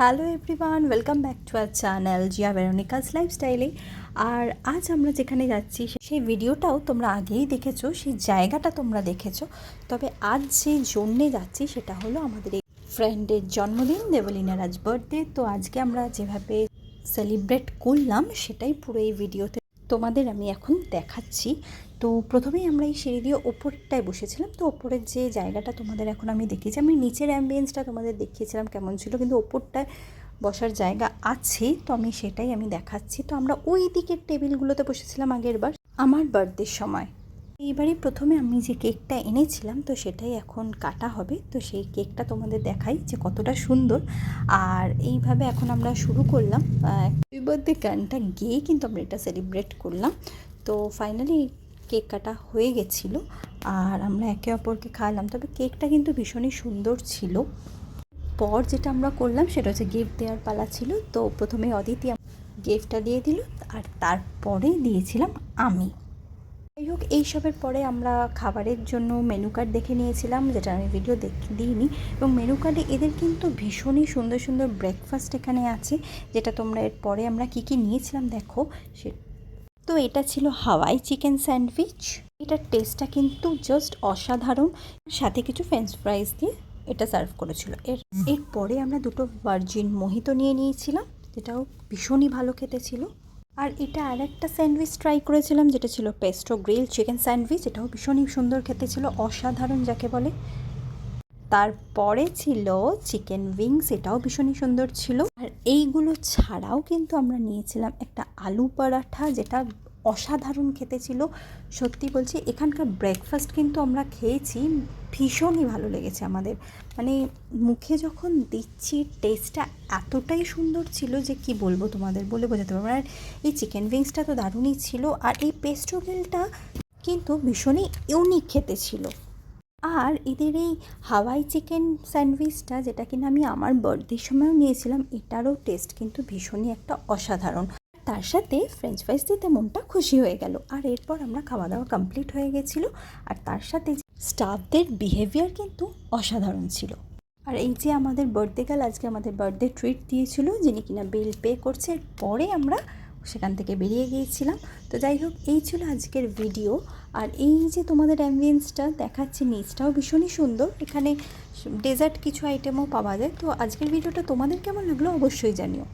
Hello everyone, welcome back to our channel Zia Veronica's লাইফস্টাইলে। আর আজ আমরা যেখানে যাচ্ছি সেই ভিডিওটাও তোমরা আগেই দেখেছো, সেই জায়গাটা তোমরা দেখেছো। তবে আজ যে জন্যে যাচ্ছি সেটা হলো আমাদের এই ফ্রেন্ডের জন্মদিন, দেবলীনার আজ বার্থডে। তো আজকে আমরা যেভাবে সেলিব্রেট করলাম সেটাই পুরো এই ভিডিওতে তোমাদের আমি এখন দেখাচ্ছি। তো প্রথমেই আমরা এই সিঁড়ি দিয়ে ওপরটায় বসেছিলাম। তো ওপরের যে জায়গাটা তোমাদের এখন আমি দেখিয়েছি, আমি নিচের অ্যাম্বিয়েন্সটা তোমাদের দেখিয়েছিলাম কেমন ছিল, কিন্তু ওপরটায় বসার জায়গা আছে, তো আমি সেটাই দেখাচ্ছি। তো আমরা ওই দিকের টেবিলগুলোতে বসেছিলাম আগের বার আমার বার্থডের সময়। এইবারই প্রথমে আমি যে কেকটা এনেছিলাম তো সেটাই এখন কাটা হবে। তো সেই কেকটা তোমাদের দেখাই যে কতটা সুন্দর। আর এইভাবে এখন আমরা শুরু করলাম হ্যাপি বার্থডে গানটা গেয়ে কিন্তু আমরা এটা সেলিব্রেট করলাম। তো ফাইনালি কেক কাটা হয়ে গেছিলো আর আমরা একে অপরকে খাওয়ালাম। তবে কেকটা কিন্তু ভীষণই সুন্দর ছিল। পর যেটা আমরা করলাম সেটা হচ্ছে গিফট দেওয়ার পালা ছিল। তো প্রথমে অদিতি গিফটটা দিয়ে দিল আর তারপরে দিয়েছিলাম আমি। যাই হোক, এইসবের পরে আমরা খাবারের জন্য মেনু কার্ড দেখে নিয়েছিলাম, যেটা আমি ভিডিও দিইনি। এবং মেনু কার্ডে এদের কিন্তু ভীষণই সুন্দর সুন্দর ব্রেকফাস্ট এখানে আছে, যেটা তোমরা এর পরে আমরা কী কী নিয়েছিলাম দেখো। তো এটা ছিল হাওয়াই চিকেন স্যান্ডউইচ। এটার টেস্টটা কিন্তু জাস্ট অসাধারণ। সাথে কিছু ফ্রেঞ্চ ফ্রাইজ দিয়ে এটা সার্ভ করেছিল। এরপরে আমরা দুটো ভার্জিন মোহিতো নিয়ে নিয়েছিলাম, যেটাও ভীষণই ভালো খেতে ছিল। আর এটা আর একটা স্যান্ডউইচ ট্রাই করেছিলাম, যেটা ছিল পেস্টো গ্রিল চিকেন স্যান্ডউইচ। এটাও ভীষণই সুন্দর খেতে ছিল, অসাধারণ যাকে বলে। তারপরে ছিল চিকেন উইংস, এটাও ভীষণই সুন্দর ছিল। আর এইগুলো ছাড়াও কিন্তু আমরা নিয়েছিলাম একটা আলু পরাঠা, যেটা অসাধারণ খেতে ছিল। সত্যি বলছি, এখানকার ব্রেকফাস্ট কিন্তু আমরা খেয়েছি, ভীষণই ভালো লেগেছে আমাদের। মানে মুখে যখন দিচ্ছি টেস্টটা এতটাই সুন্দর ছিল যে কি বলবো, তোমাদের বলে বোঝাতে পারবো না। আর এই চিকেন উইংসটা তো দারুণই ছিল। আর এই পেস্টো গ্রিলটা কিন্তু ভীষণই ইউনিক খেতে ছিল। আর এদের এই হাওয়াই চিকেন স্যান্ডউইচটা, যেটা কিনা আমি আমার বার্থডের সময়ও নিয়েছিলাম, এটারও টেস্ট কিন্তু ভীষণই একটা অসাধারণ। তার সাথে ফ্রেঞ্চ ফ্রাইস দিতে মনটা খুশি হয়ে গেল। আর এরপর আমরা খাওয়া দাওয়া কমপ্লিট হয়ে গেছিলো। আর তার সাথে স্টাফদের বিহেভিয়ার কিন্তু অসাধারণ ছিল। আর এই যে আমাদের বার্থডে গার্ল আজকে আমাদের বার্থডে ট্রিট দিয়েছিল, যিনি কিনা বিল পে করছে, পরে আমরা সেখান থেকে বেরিয়ে গিয়েছিলাম। তো যাই হোক, এই ছিল আজকের ভিডিও। আর এই যে তোমাদের অ্যাম্বিয়েন্সটা দেখাচ্ছি, নিচটাও ভীষণই সুন্দর। এখানে ডেজার্ট কিছু আইটেমও পাওয়া যায়। তো আজকের ভিডিওটা তোমাদের কেমন লাগলো অবশ্যই জানিও।